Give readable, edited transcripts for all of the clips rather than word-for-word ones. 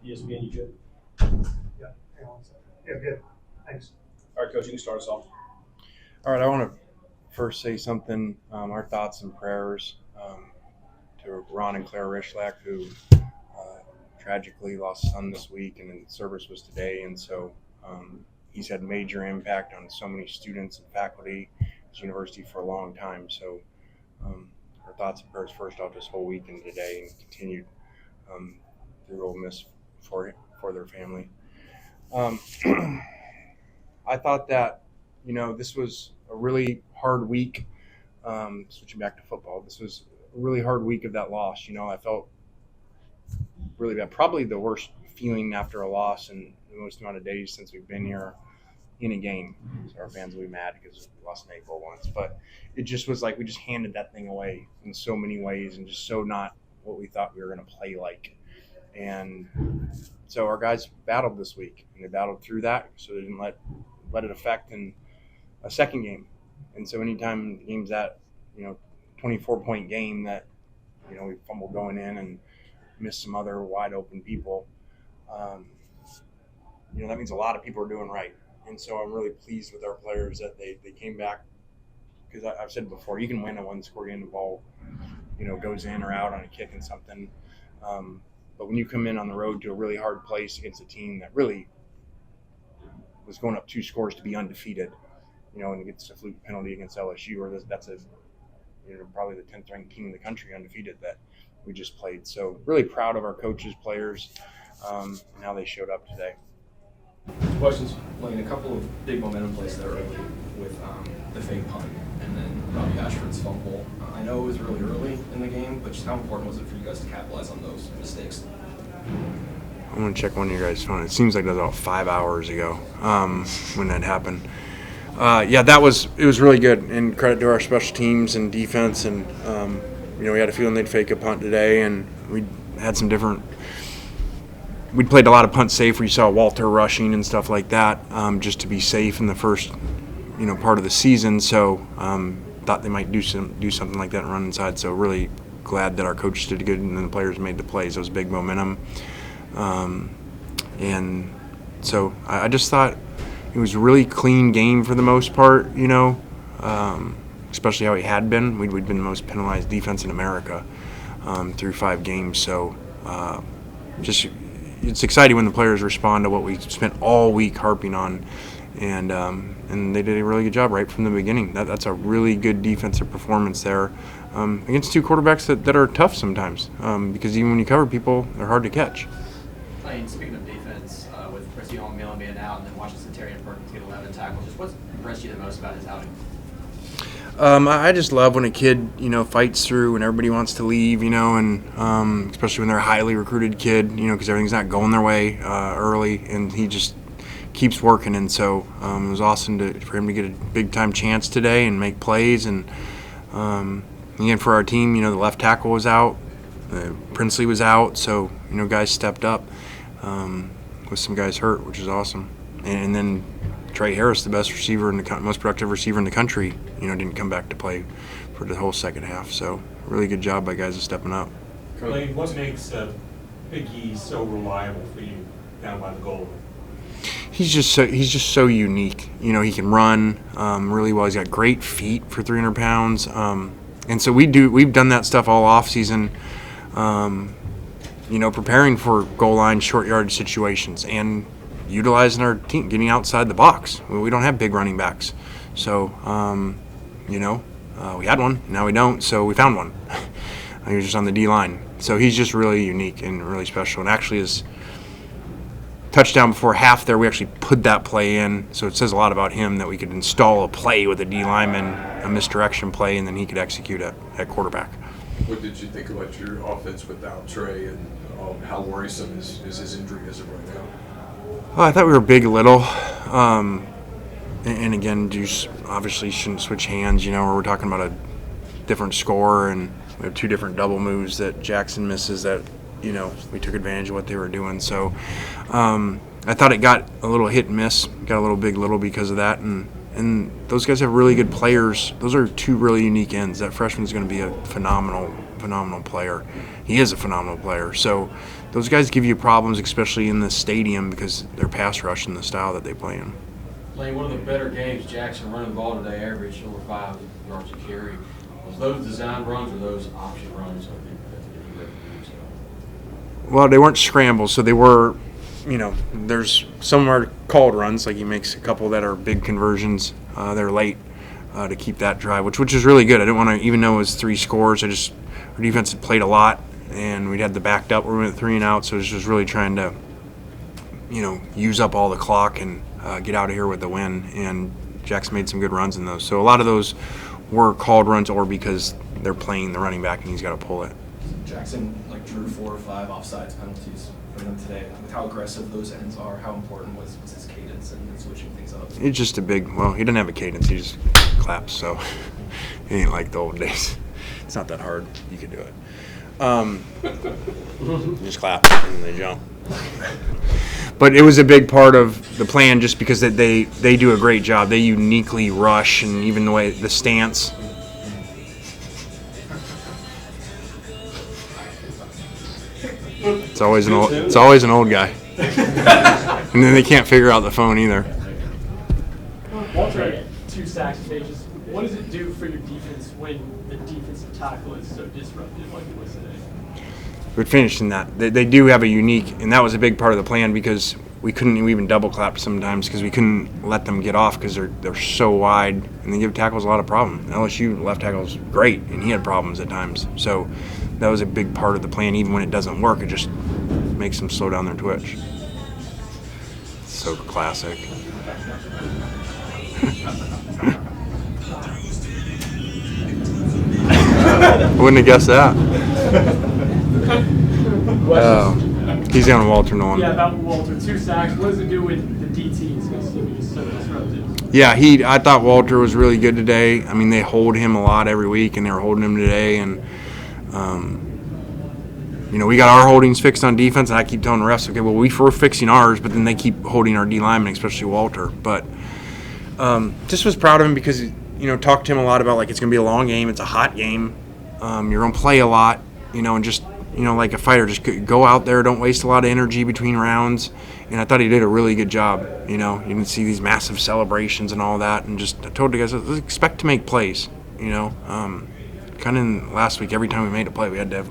ESPN, you good? Yeah, hang on a second. Yeah, good. Thanks. All right, Coach, you can start us off. All right, I want to first say something. Our thoughts and prayers to Ron and Claire Rishlak, who tragically lost a son this week, and the service was today. And so he's had major impact on so many students and faculty at the university for a long time. So our thoughts and prayers first off this whole week and today, and continued through Ole Miss for their family. I thought that, this was a really hard week. Switching back to football, this was a really hard week of that loss. I felt really bad. Probably the worst feeling after a loss in the most amount of days since we've been here in a game. So our fans will be mad because we lost an 8-4 once. But it just was like we just handed that thing away in so many ways and just so not what we thought we were going to play like. And so our guys battled this week, and they battled through that, so they didn't let it affect in a second game. And so anytime the game's that, 24-point game that, we fumbled going in and missed some other wide open people, that means a lot of people are doing right. And so I'm really pleased with our players that they came back, because I've said before, you can win a one-score game, the ball, goes in or out on a kick and something. But when you come in on the road to a really hard place against a team that really was going up 2 scores to be undefeated, and gets a fluke penalty against LSU, or that's probably the 10th ranked team in the country undefeated that we just played. So really proud of our coaches, players, and how they showed up today. Questions? Playing a couple of big momentum plays there early with the fake punt and then Robbie Ashford's fumble. I know it was really early in the game, but just how important was it for you guys to capitalize on those mistakes? I'm going to check one of your guys' phone. It seems like that was about 5 hours ago when that happened. It was really good, and credit to our special teams and defense. And, we had a feeling they'd fake a punt today, and we had some different – we played a lot of punt safe where you saw Walter rushing and stuff like that, just to be safe in the first, part of the season. So thought they might do something like that and run inside. So really glad that our coaches did good and then the players made the plays. It was big momentum. And so I just thought it was a really clean game for the most part, especially how he had been. We'd been the most penalized defense in America through 5 games. So it's exciting when the players respond to what we spent all week harping on. And they did a really good job right from the beginning. That's a really good defensive performance there against 2 quarterbacks that are tough sometimes because even when you cover people, they're hard to catch. Speaking of defense, with Preston Millen being out and then Washington Terry and Perkins get 11 tackles, just what's impressed you the most about his outing? I just love when a kid, fights through and everybody wants to leave, and especially when they're a highly recruited kid, because everything's not going their way early, and he just keeps working. And so it was awesome for him to get a big-time chance today and make plays. And again, for our team, the left tackle was out, Princely was out, so guys stepped up with some guys hurt, which is awesome. And then Trey Harris, the best receiver in the most productive receiver in the country, didn't come back to play for the whole second half. So really good job by guys stepping up. Lane, what makes Big E so reliable for you down by the goal? He's just so unique. He can run really well. He's got great feet for 300 pounds. And so we've done that stuff all off season. Preparing for goal line, short yardage situations, and utilizing our team, getting outside the box. We don't have big running backs. So, we had one, now we don't, so we found one. He was just on the D-line. So he's just really unique and really special. And actually his touchdown before half there, we actually put that play in. So it says a lot about him that we could install a play with a D-lineman, a misdirection play, and then he could execute at quarterback. What did you think about your offense without Trey, and how worrisome is his injury as of right now? I thought we were big little. And again, Deuce obviously shouldn't switch hands, where we're talking about a different score, and we have 2 different double moves that Jackson misses that, we took advantage of what they were doing. So I thought it got a little hit and miss, got a little big little because of that. And those guys have really good players. Those are 2 really unique ends. That freshman's going to be a phenomenal player. He is a phenomenal player. So those guys give you problems, especially in the stadium, because they're pass rush and the style that they play in. Lane, one of the better games, Jackson running the ball today, averaged over 5 yards a carry. Was those design runs or those option runs? I think that's what he recommends. Well, they weren't scrambles, so they were, there's some are called runs, like he makes a couple that are big conversions. They're late to keep that drive, which is really good. I didn't want to, even though it was 3 scores, our defense had played a lot, and we'd had the backed up, we went 3 and out, so it was just really trying to, use up all the clock and get out of here with the win. And Jackson made some good runs in those. So a lot of those were called runs or because they're playing the running back and he's got to pull it. Jackson drew 4 or 5 offsides penalties from them today. With how aggressive those ends are, how important was his cadence and switching things up? It's just he didn't have a cadence. He just claps, so he ain't like the old days. It's not that hard. You can do it. You just clap and they jump. But it was a big part of the plan just because they do a great job. They uniquely rush, and even the way the stance. It's always an old guy. And then they can't figure out the phone either. Walter had 2 sacks today. Just what does it do for your defense when the defensive tackle is so disruptive like it was today? We finished in that. They do have a unique, and that was a big part of the plan because we couldn't even double clap sometimes because we couldn't let them get off because they're so wide and they give tackles a lot of problems. LSU left tackle's great, and he had problems at times. So that was a big part of the plan. Even when it doesn't work, it just makes them slow down their twitch. So classic. I wouldn't have guessed that. He's on Walter Nolan. Yeah, about Walter. 2 sacks. What does it do with the DTs because he's so disruptive? Yeah, I thought Walter was really good today. I mean, they hold him a lot every week, and they were holding him today. And we got our holdings fixed on defense, and I keep telling the refs, okay, well, we're fixing ours, but then they keep holding our D linemen, especially Walter. But just was proud of him because talked to him a lot about it's going to be a long game, it's a hot game, you're going to play a lot, and just like a fighter, just go out there, don't waste a lot of energy between rounds. And I thought he did a really good job. You didn't see these massive celebrations and all that, and just I told the guys, let's expect to make plays. Kind of last week, every time we made a play, we had to have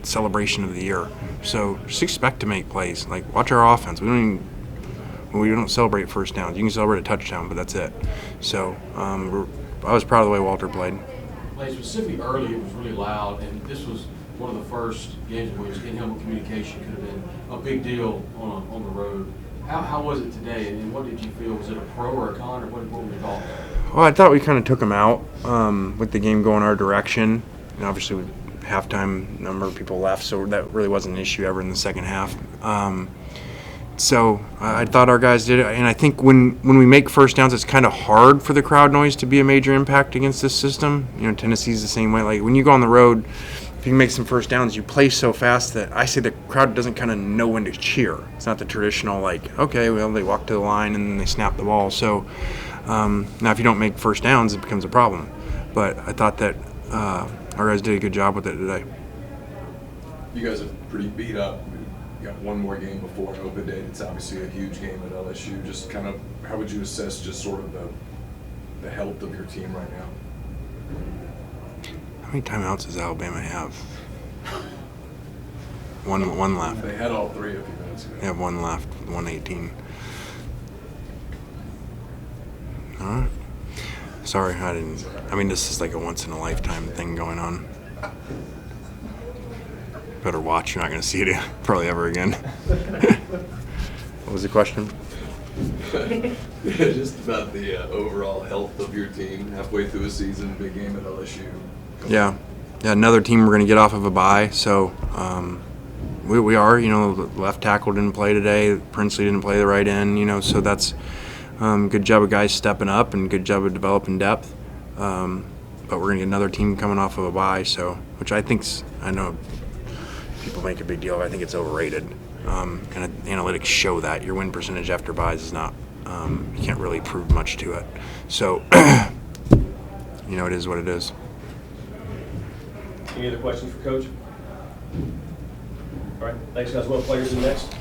celebration of the year. So just expect to make plays. Watch our offense. We don't celebrate first downs. You can celebrate a touchdown, but that's it. So I was proud of the way Walter played. Lane, specifically early, it was really loud, and this was one of the first games in which in-helmet communication could have been a big deal on the road. How was it today, and what did you feel? Was it a pro or a con, or what were your thoughts? Well, I thought we kind of took them out with the game going our direction. And obviously, with halftime, number of people left, so that really wasn't an issue ever in the second half. So I thought our guys did it, and I think when we make first downs, it's kind of hard for the crowd noise to be a major impact against this system. Tennessee's the same way. When you go on the road, if you can make some first downs, you play so fast that I say the crowd doesn't kind of know when to cheer. It's not the traditional okay, well, they walk to the line and then they snap the ball. So now if you don't make first downs, it becomes a problem. But I thought that our guys did a good job with it today. You guys are pretty beat up. You got one more game before open date. It's obviously a huge game at LSU. Just kind of, how would you assess just sort of the health of your team right now? How many timeouts does Alabama have? One left. They had all 3 a few minutes ago. They have 1 left, 1:18. All right. Sorry, this is like a once-in-a-lifetime thing going on. Better watch. You're not going to see it probably ever again. What was the question? Just about the overall health of your team halfway through a season, big game at LSU. Yeah, another team we're going to get off of a bye, so we are. The left tackle didn't play today. Princely didn't play the right end. So that's good job of guys stepping up and good job of developing depth. But we're going to get another team coming off of a bye, so which I know people make a big deal of. I think it's overrated. And analytics show that your win percentage after buys is not. You can't really prove much to it. So it is what it is. Any other questions for Coach? All right, thanks guys. What players in next?